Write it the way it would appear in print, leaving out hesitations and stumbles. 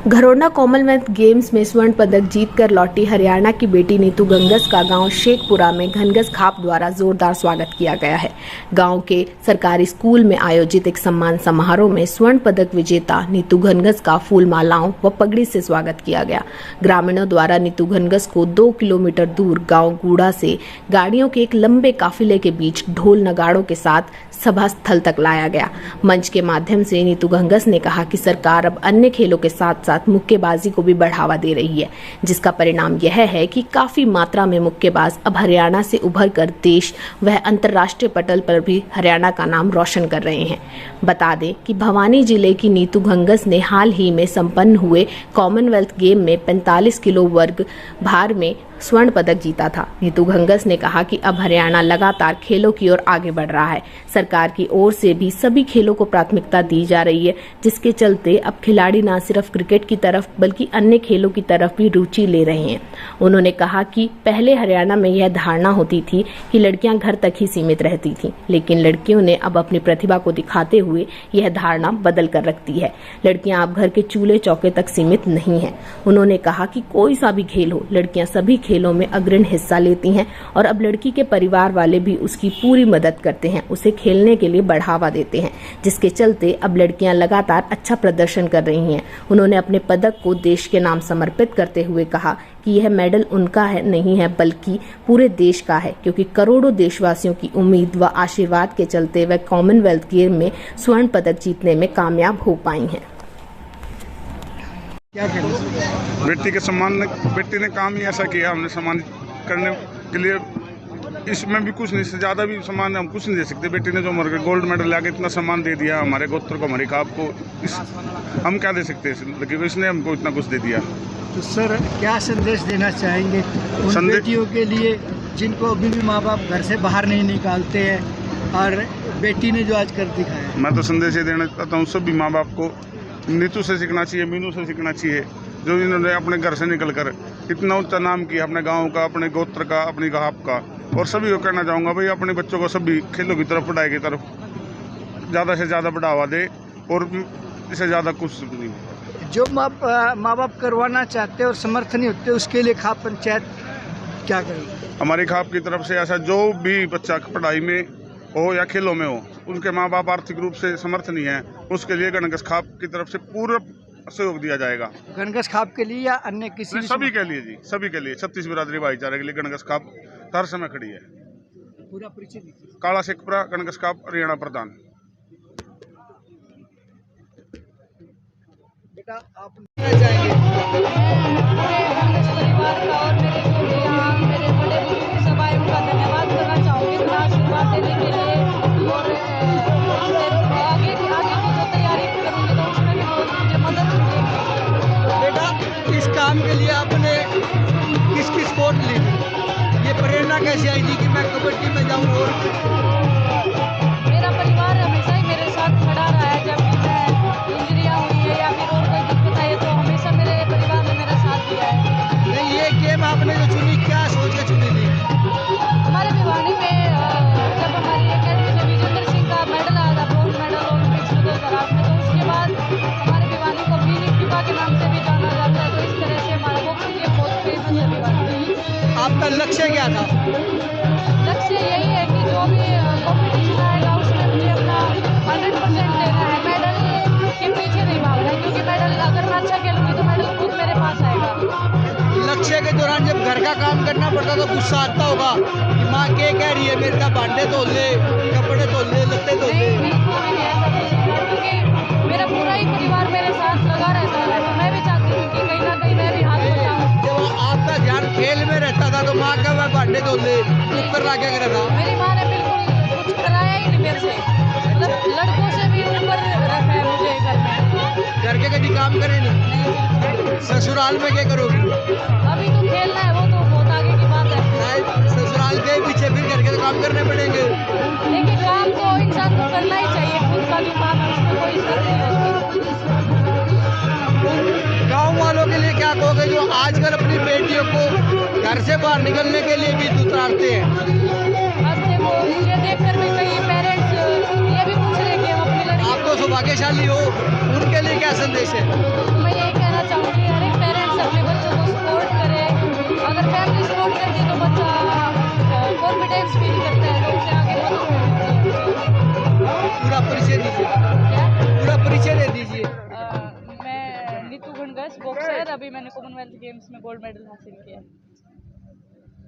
Gharaunda Commonwealth games में स्वर्ण पदक जीतकर लौटी हरियाणा की बेटी नीतू घंगस का गांव शेखपुरा में घंगस खाप द्वारा जोरदार स्वागत किया गया है। गांव के सरकारी स्कूल में आयोजित एक सम्मान समारोह में स्वर्ण पदक विजेता नीतू घंगस का फूल मालाओं व पगड़ी से स्वागत किया गया। ग्रामीणों द्वारा नीतू घंगस को 2 किलोमीटर दूर गाँव गूड़ा से गाड़ियों के एक लंबे काफिले के बीच ढोल नगाड़ों के साथ सभा स्थल तक लाया गया। मंच के माध्यम से नीतू घंगस ने कहा कि सरकार अब अन्य खेलों के साथ साथ मुक्केबाजी को भी बढ़ावा दे रही है, जिसका परिणाम यह है कि काफी मात्रा में मुक्केबाज अब हरियाणा से उभर कर देश व अंतर्राष्ट्रीय पटल पर भी हरियाणा का नाम रोशन कर रहे हैं। बता दें कि भवानी जिले की नीतू घंगस ने हाल ही में संपन्न हुए कॉमनवेल्थ गेम में 45 किलो वर्ग भार में स्वर्ण पदक जीता था। नीतू घंगस ने कहा कि अब हरियाणा लगातार खेलों की ओर आगे बढ़ रहा है। सरकार की ओर से भी सभी खेलों को प्राथमिकता दी जा रही है, जिसके चलते अब खिलाड़ी न सिर्फ क्रिकेट की तरफ बल्कि अन्य खेलों की तरफ भी रुचि ले रहे हैं। उन्होंने कहा कि पहले हरियाणा में यह धारणा होती थी कि लड़कियां घर तक ही सीमित रहती थीं, लेकिन लड़कियों ने अब अपनी प्रतिभा को दिखाते हुए यह धारणा बदल कर रखती है। लड़कियां अब घर के चूल्हे चौके तक सीमित नहीं है। उन्होंने कहा कि कोई सा भी खेल हो, लड़कियां सभी खेलों में अग्रणी हिस्सा लेती हैं और अब लड़की के परिवार वाले भी उसकी पूरी मदद करते हैं, उसे खेलने के लिए बढ़ावा देते हैं, जिसके चलते अब लड़कियां लगातार अच्छा प्रदर्शन कर रही हैं। उन्होंने अपने पदक को देश के नाम समर्पित करते हुए कहा कि यह मेडल उनका नहीं है बल्कि पूरे देश का है, क्योंकि करोड़ों देशवासियों की उम्मीद व आशीर्वाद के चलते वह कॉमनवेल्थ गेम में स्वर्ण पदक जीतने में कामयाब हो पाई हैं। बेटी के सम्मान बेटी ने काम ही ऐसा किया, हमने सम्मान करने के लिए इसमें भी कुछ नहीं, इससे ज़्यादा भी सम्मान हम कुछ नहीं दे सकते। बेटी ने जो हमारे गोल्ड मेडल लाके इतना सम्मान दे दिया हमारे गोत्र को, हमारी खाप को, हम क्या दे सकते हैं, लेकिन इसने हमको इतना कुछ दे दिया। तो सर क्या संदेश देना चाहेंगे उन बेटियों के लिए जिनको अभी भी माँ बाप घर से बाहर नहीं निकालते हैं और बेटी ने जो आज कर दिखाया? मैं तो संदेश ये देना चाहता हूँ सभी माँ बाप को, नीतू से सीखना चाहिए, मीनू से सीखना चाहिए, जो इन्होंने अपने घर से निकलकर इतना ऊंचा नाम किया अपने गांव का, अपने गोत्र का, अपनी खाप का। और सभी को कहना चाहूँगा भाई अपने बच्चों को सभी खेलों की तरफ, पढ़ाई की तरफ ज़्यादा से ज़्यादा बढ़ावा दे और इससे ज़्यादा कुछ नहीं। जो माँ बाप करवाना चाहते और समर्थ नहीं होते उसके लिए खाप पंचायत क्या करेगी? हमारी खाप की तरफ से ऐसा जो भी बच्चा पढ़ाई में हो या खेलों में हो, उनके माँ बाप आर्थिक रूप से समर्थ नहीं है, उसके लिए घंगस खाप की तरफ से पूरा सहयोग दिया जाएगा। घंगस खाप के लिए या अन्य किसी? सभी के लिए जी, सभी के लिए। 36 बिरादरी भाईचारे के लिए घंगस खाप हर समय खड़ी है। पूरा परिचय दीजिए। काला शेखपुरा, घंगस खाप, हरियाणा प्रधान। बेटा आप जाएंगे? परिवार का और मेरे जो भी यहाँ मेरे बड़े बुजुर्ग सब आए उनका धन्यवाद करना चाहूँगी इतना आशीर्वाद देने के लिए। और आगे की जो तैयारी करूँगी तो उसमें भी बहुत मुझे मदद मिलेगी। बेटा इस काम के लिए आपने किसकी सपोर्ट ली थी? ये प्रेरणा कैसे आई थी कि मैं कबड्डी में जाऊँ? और मेरा परिवार हमेशा ही मेरे साथ खड़ा रहा है। जब भी मैं इंजरियाँ हुई है या फिर और कोई दिक्कत आई है तो हमेशा मेरे परिवार ने मेरा साथ दिया है। नहीं, ये गेम आपने जो चुनी क्या सोच के चुनी थी? हमारे भिवानी में जब हमारी अकेडमी से विजेंद्र सिंह का मेडल आया था, ब्रॉन्ज मेडल ओलंपिक्स में 2008 में, तो उसके बाद हमारे भिवानी को बीनी फिबा के नाम से भी जाना जाता है। तो इस तरह से हमारा बॉक्सिंग गेम बहुत फेमस है भिवानी में। आपका लक्ष्य क्या था? लक्ष्य यही है कि जो भी कॉम्पिटिशन आएगा उसमें मुझे अपना 100% देना है। मेडल के पीछे नहीं भागना है, क्योंकि मेडल अगर मैं अच्छा खेलूंगी तो मेडल खुद मेरे पास आएगा। लक्ष्य के दौरान जब घर का काम करना पड़ता तो गुस्सा आता होगा कि माँ क्या कह रही है, मेरे का भांडे धो ले, कपड़े धो ले, लत्ते धो ले? नहीं ऐसा कुछ नहीं है, क्योंकि मेरा पूरा ही परिवार मेरे साथ लगा रहता है। तो मैं भी चाहती हूँ कि कहीं ना कहीं मैं भी हाथ बचाऊँ। जब आपका ध्यान खेल में रहता था तो माँ का वह भांडे धो ले, ऊपर ला क्या करा था? मेरी माँ ने बिल्कुल कुछ कराया ही नहीं मेरे से, मतलब लड़कों से भी ऊपर रखा है मुझे घर में। घर के कभी काम करे नहीं? ससुराल में क्या करोगी? अभी तो खेलना है, वो तो बहुत आगे की बात है। ससुराल के पीछे फिर घर के तो काम करने पड़ेंगे। लेकिन काम तो इंसान को करना ही चाहिए, खुद का जो काम है उसमें कोई इज्जत नहीं होती। गाँव वालों के लिए क्या कहोगे जो आजकल अपनी बेटियों को घर से बाहर निकलने के लिए भी उतारते हैं? अब देखो ये देखकर भी कई पेरेंट्स ये भी पूछ रहे हैं कि हम अपनी लड़की, आप तो सौभाग्यशाली हो, उनके लिए क्या संदेश है? मैं यही कहना चाहूँगी रहेगी तो बच्चा कॉन्फिडेंस फील करता है, तो उसे आगे मदद मिलती है। पूरा परिचय दीजिए, क्या? पूरा परिचय दे दीजिए। मैं नीतू घनघस बॉक्सर, अभी मैंने कॉमनवेल्थ गेम्स में गोल्ड मेडल हासिल किया।